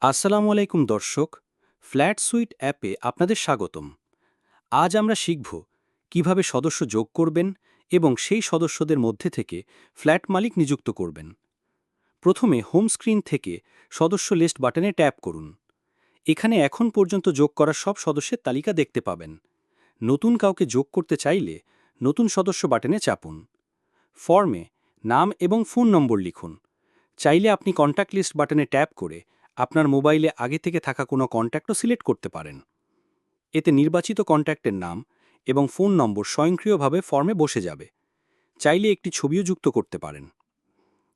আসসালামু আলাইকুম দর্শক, ফ্ল্যাট সুইট অ্যাপে আপনাদের স্বাগতম। আজ আমরা শিখব কিভাবে সদস্য যোগ করবেন এবং সেই সদস্যদের মধ্যে থেকে ফ্ল্যাট মালিক নিযুক্ত করবেন। প্রথমে হোম স্ক্রিন থেকে সদস্য লিস্ট বাটনে ট্যাপ করুন। এখানে এখন পর্যন্ত যোগ করা সব সদস্যের তালিকা দেখতে পাবেন। নতুন কাউকে যোগ করতে চাইলে নতুন সদস্য বাটনে চাপুন। ফর্মে নাম এবং ফোন নম্বর লিখুন। চাইলে আপনি কন্ট্যাক্ট লিস্ট বাটনে ট্যাপ করে আপনার মোবাইলে আগে থেকে থাকা কোনো কন্ট্যাক্টও সিলেক্ট করতে পারেন। এতে নির্বাচিত কন্ট্যাক্টের নাম এবং ফোন নম্বর স্বয়ংক্রিয়ভাবে ফর্মে বসে যাবে। চাইলে একটি ছবিও যুক্ত করতে পারেন।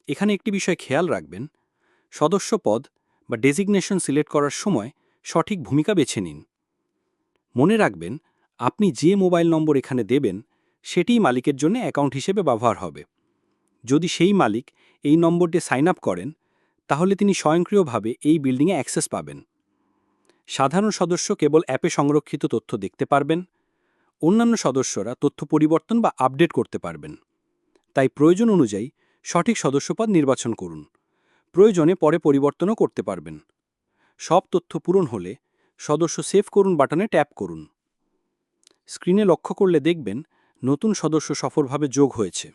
এখানে একটি বিষয় খেয়াল রাখবেন, সদস্য পদ বা ডেজিগনেশন সিলেক্ট করার সময় সঠিক ভূমিকা বেছে নিন। মনে রাখবেন, আপনি যে মোবাইল নম্বর এখানে দেবেন সেটিই মালিকের জন্য অ্যাকাউন্ট হিসেবে ব্যবহার হবে। যদি সেই মালিক এই নম্বরটি সাইন আপ করেন, তাহলে তিনি স্বয়ংক্রিয়ভাবে এই বিল্ডিংয়ে অ্যাক্সেস পাবেন। সাধারণ সদস্য কেবল অ্যাপে সংরক্ষিত তথ্য দেখতে পারবেন, অন্যান্য সদস্যরা তথ্য পরিবর্তন বা আপডেট করতে পারবেন। তাই প্রয়োজন অনুযায়ী সঠিক সদস্যপদ নির্বাচন করুন। প্রয়োজনে পরে পরিবর্তনও করতে পারবেন। সব তথ্য পূরণ হলে সদস্য সেভ করুন বাটনে ট্যাপ করুন। স্ক্রিনে লক্ষ্য করলে দেখবেন নতুন সদস্য সফলভাবে যোগ হয়েছে।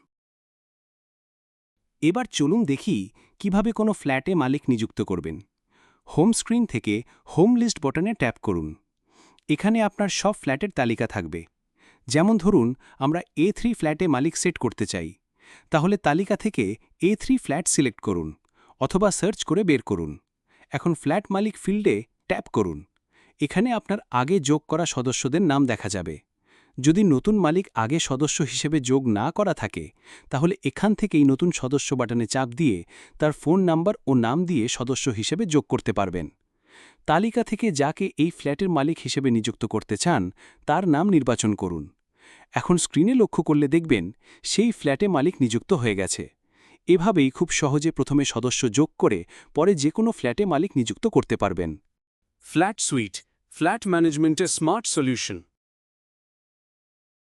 এবার চলুন দেখি কিভাবে কোনো ফ্ল্যাটে মালিক নিযুক্ত করবেন। হোম স্ক্রিন থেকে হোম লিস্ট বাটনে ট্যাপ করুন। এখানে আপনার সব ফ্ল্যাটের তালিকা থাকবে। যেমন ধরুন আমরা A3 ফ্ল্যাটে মালিক সেট করতে চাই, তাহলে তালিকা থেকে A3 ফ্ল্যাট সিলেক্ট করুন অথবা সার্চ করে বের করুন। এখন ফ্ল্যাট মালিক ফিল্ডে ট্যাপ করুন। এখানে আপনার আগে যোগ করা সদস্যদের নাম দেখা যাবে। যদি নতুন মালিক আগে সদস্য হিসেবে যোগ না করা থাকে, তাহলে এখান থেকেই নতুন সদস্য বাটনে চাপ দিয়ে তার ফোন নাম্বার ও নাম দিয়ে সদস্য হিসেবে যোগ করতে পারবেন। তালিকা থেকে যাকে এই ফ্ল্যাটের মালিক হিসেবে নিযুক্ত করতে চান তার নাম নির্বাচন করুন। এখন স্ক্রিনে লক্ষ্য করলে দেখবেন সেই ফ্ল্যাটে মালিক নিযুক্ত হয়ে গেছে। এভাবেই খুব সহজে প্রথমে সদস্য যোগ করে পরে যে কোনো ফ্ল্যাটে মালিক নিযুক্ত করতে পারবেন। ফ্ল্যাট সুইট, ফ্ল্যাট ম্যানেজমেন্টের স্মার্ট সলিউশন।